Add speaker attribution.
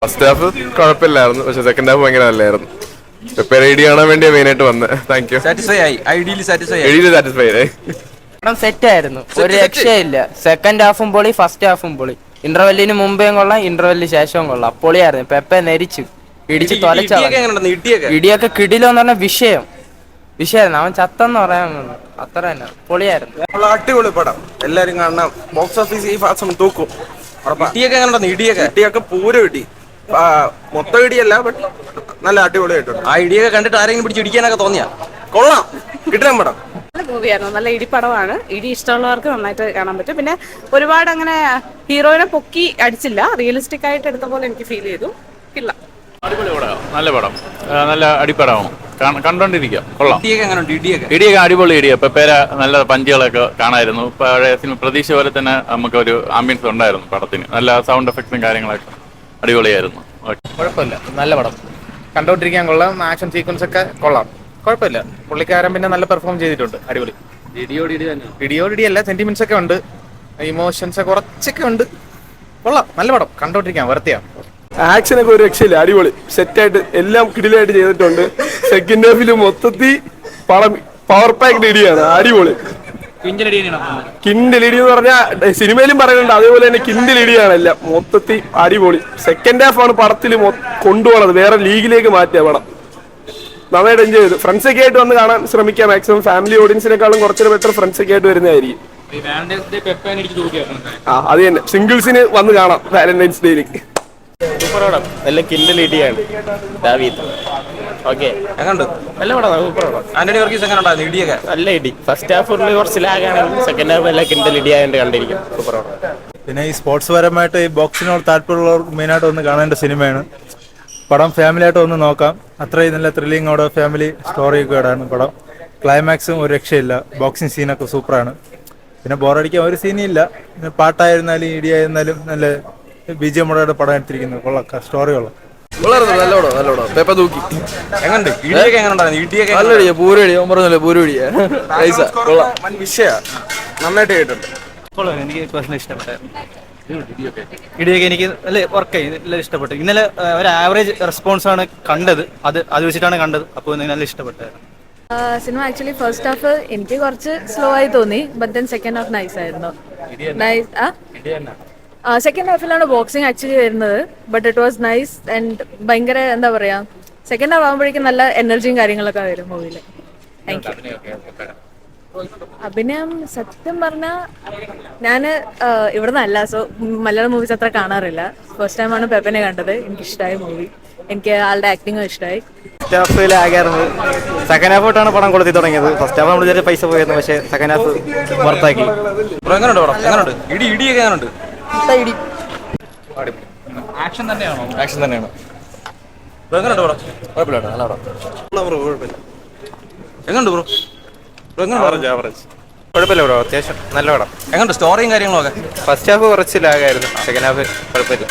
Speaker 1: First half കുഴപ്പമില്ലായിരുന്നു, പക്ഷെ second half ഭയങ്കര നല്ലായിരുന്നു. പെപ്പർ ഐഡി കാണാൻ വേണ്ടിയാണ് മെയിനായിട്ട് വന്നത്. Thank you.
Speaker 2: സാറ്റിസ്ഫൈ ആയി, ഐഡിയലി സാറ്റിസ്ഫൈ ആയി.
Speaker 1: ഐഡിയലി സാറ്റിസ്ഫൈഡ് ആയി.
Speaker 3: പടം സെറ്റ് ആയിരുന്നു, ഒരു രക്ഷയില്ല. സെക്കൻഡ് ഹാഫും പൊളി, ഫസ്റ്റ് ഹാഫും പൊളി. ഇന്റർവെല്ലിന് മുമ്പേയും കൊള്ളാം, ഇന്റർവെല്ലിന് ശേഷവും കൊള്ളാം. പൊളിയായിരുന്നു. പെപ്പെ നെരിച്ചു ഇടിച്ച് തൊലച്ച. ഇടിയൊക്കെ കിടിലെന്ന് പറഞ്ഞ വിഷയം അവൻ ചത്തെന്ന് പറയാൻ അത്ര തന്നെ. പൊളിയായിരുന്നു.
Speaker 4: അടിപൊളി പടം, എല്ലാരും കാണണം. ബോക്സ് ഓഫീസ് ഈ മാസം തൂക്കും. ഇടിയൊക്കെ പൂരം ഇടി, മൊത്തം ഇടിയല്ല, ബട്ട് നല്ല അടിപൊളിയായിട്ടുണ്ട്.
Speaker 2: ആ ഇടിയൊക്കെ കണ്ടിട്ട് ആരെങ്കിലും പിടിച്ച് ഇടിക്കാനൊക്കെ തോന്നിയാ?
Speaker 4: കൊള്ളാം, കിട്ടാൻ പടം.
Speaker 5: നല്ല മൂവിയായിരുന്നു, നല്ല ഇടിപ്പടമാണ്. ഇടി ഇഷ്ടമുള്ളവർക്ക് നന്നായിട്ട് കാണാൻ പറ്റും. പിന്നെ ഒരുപാട് അങ്ങനെ ഹീറോയിനെ പൊക്കി അടിച്ചില്ല, റിയലിസ്റ്റിക് ആയിട്ട് എടുത്ത പോലെ എനിക്ക് ഫീൽ ചെയ്തു. ഇല്ല,
Speaker 6: അടിപൊളി പടമാണ്, നല്ല പടം, നല്ല അടിപ്പടമാണ്, കണ്ടോണ്ടിരിക്കുക. കൊള്ളാം.
Speaker 2: ഇടിയൊക്കെ
Speaker 6: അടിപൊളി ഇടിയ പെപ്പേര നല്ല പഞ്ചുകളൊക്കെ കാണാമായിരുന്നു. പഴയ സിനിമ പ്രതീക്ഷ പോലെ തന്നെ നമുക്കൊരു ആംബിയൻസ് ഉണ്ടായിരുന്നു പടത്തിന്. നല്ല സൗണ്ട് എഫക്ട്സും കാര്യങ്ങളൊക്കെ അടിപൊളിയായിരുന്നു.
Speaker 7: കുഴപ്പമില്ല, നല്ല പടം, കണ്ടോണ്ടിരിക്കാൻ കൊള്ളാം. ആക്ഷൻ സീക്വൻസ് ഒക്കെ കൊള്ളാം, കുഴപ്പമില്ല. പുള്ളിക്കാരൻ പിന്നെ നല്ല പെർഫോം ചെയ്തിട്ടുണ്ട്. അടിപൊളി. ഇടിയോടിയല്ല, സെന്റിമെന്റ്സ് ഒക്കെ ഉണ്ട്, ഇമോഷൻസ് കുറച്ചൊക്കെ ഉണ്ട്. കൊള്ളാം, നല്ല പടം, കണ്ടോണ്ടിരിക്കാം, വൃത്തിയാണ്.
Speaker 4: ആക്ഷനൊക്കെ ഒരു രക്ഷയില്ല, അടിപൊളി, സെറ്റായിട്ട് എല്ലാം കിടിലായിട്ട് ചെയ്തിട്ടുണ്ട്. സെക്കൻഡ് ഹാഫിൽ മൊത്തത്തിൽ പടം പവർ പാക്ഡ് ഇടിയാണ്, അടിപൊളി. കിൻഡിൽ ഇടി എന്ന് പറഞ്ഞാൽ സിനിമയിലും പറയുന്നുണ്ട്, അതേപോലെ തന്നെ കിൻഡിൽ ഇടിയാണ് എല്ലാം മൊത്തത്തിൽ അടിപൊളി. സെക്കൻഡ് ഹാഫ് ആണ് പടത്തിൽ കൊണ്ടുപോകണത്, വേറെ ലീഗിലേക്ക് മാറ്റിയ പടം. നന്നായിട്ട് എൻജോയ് ചെയ്തു. ഫ്രണ്ട്സൊക്കെ ആയിട്ട് വന്ന് കാണാൻ ശ്രമിക്കാം. മാക്സിമം ഫാമിലി ഓഡിയൻസിനെക്കാളും കുറച്ചൊരു ബെറ്റർ ഫ്രണ്ട്സൊക്കെ ആയിട്ട് വരുന്നതായിരിക്കും. അത് തന്നെ, സിംഗിൾസിന് വന്ന് കാണാം വാലന്റൈൻസ് ഡേയിലേക്ക്.
Speaker 7: സൂപ്പർ പടം, നല്ല കിൻഡൽ ഇടിയാണ്. ഓക്കെ, നല്ല പടം, സൂപ്പർ പടം.
Speaker 2: ആന്റണി വർഗീസ് എങ്ങനെ ഉണ്ടായിരുന്നു ഇടിയൊക്കെ?
Speaker 7: നല്ല ഇടി. ഫസ്റ്റ് ഹാഫ് കുറച്ച് ലാഗാണെങ്കിൽ സെക്കൻഡ് ഹാഫ് നല്ല കിൻഡൽ ഇടിയായിട്ട് കണ്ടിരിക്കും. സൂപ്പർ പടം.
Speaker 8: പിന്നെ ഈ സ്പോർട്സ് പരമായിട്ട് ഈ ബോക്സിനോട് താല്പര്യമുള്ളവർക്ക് മെയിനായിട്ട് ഒന്ന് കാണേണ്ട സിനിമയാണ്. പടം ഫാമിലിയായിട്ട് ഒന്ന് നോക്കാം. അത്രയും നല്ല ത്രില്ലിങ്ങോടെ ഫാമിലി സ്റ്റോറിയൊക്കെ ആണ് പടം. ക്ലൈമാക്സും ഒരു രക്ഷയില്ല, ബോക്സിങ് സീനൊക്കെ സൂപ്പറാണ്. പിന്നെ ബോറടിക്കാൻ ഒരു സീനില്ല. പിന്നെ പാട്ടായിരുന്നാലും ഇടിയായിരുന്നാലും നല്ല ബിജിഎമ്മോടെ പടം എടുത്തിരിക്കുന്നത്. കൊള്ളാം, സ്റ്റോറി കൊള്ളാം.
Speaker 4: നന്നായിട്ട് കേട്ടിട്ടുണ്ട്.
Speaker 9: എനിക്ക് പേഴ്സണലി ഇഷ്ടപ്പെട്ടു. ഇടിയൊക്കെ എനിക്ക് നല്ല വർക്കായി, നല്ല ഇഷ്ടപ്പെട്ടു. ഇന്നലെ ഒരു ആവറേജ് റെസ്പോൺസ് ആണ് കണ്ടത്, അത് വെച്ചിട്ടാണ് കണ്ടത്. അപ്പോൾ നല്ല ഇഷ്ടപ്പെട്ടായിരുന്നു
Speaker 5: സിനിമ. ആക്ച്വലി ഫസ്റ്റ് ഹാഫ് എനിക്ക് കുറച്ച് സ്ലോ ആയി തോന്നി, but then second half nice ആയിരുന്നു. സെക്കൻഡ് ഹാഫിലാണ് ബോക്സിങ് ആക്ച്വലി വരുന്നത്, but it was nice and ഭയങ്കര എന്താ പറയാ, സെക്കൻഡ് ഹാഫ് ആകുമ്പോഴേക്കും നല്ല എനർജിയും കാര്യങ്ങളൊക്കെ വരും മൂവിയില്. Thank you. അഭിനയം സത്യം പറഞ്ഞാൽ ഞാൻ ഇവിടെ നിന്നല്ല, സോ മലയാളം മൂവീസ് അത്ര കാണാറില്ല. ഫസ്റ്റ് ടൈമാണ് പെപ്പനെ കണ്ടത്. എനിക്കിഷ്ടമായി മൂവി, എനിക്ക് ആളുടെ ആക്ടിങ്ങും ഇഷ്ടമായി.
Speaker 9: ഫസ്റ്റ് ഹാഫ് ലാഗായിരുന്നു, സെക്കൻഡ് ഹാഫ് തൊട്ടാണ് പടം കൊളുത്തി തുടങ്ങിയത്. ഫസ്റ്റ് ഹാഫ് നമ്മൾ ചെറിയ പൈസ പോയിരുന്നു, പക്ഷേ സെക്കൻഡ് ഹാഫ് പുറത്താക്കി.
Speaker 6: ആക്ഷൻ തന്നെയാണോ?
Speaker 7: ആക്ഷൻ തന്നെയാണ്. കുഴപ്പമില്ല ബ്രോ, അത്യാവശ്യം നല്ല പടം.
Speaker 2: എങ്ങനെയുണ്ട് സ്റ്റോറിയും കാര്യങ്ങളൊക്കെ?
Speaker 7: ഫസ്റ്റ് ഹാഫ് കുറച്ച് ലാഗായിരുന്നു, സെക്കൻഡ് ഹാഫ് കുഴപ്പമില്ല.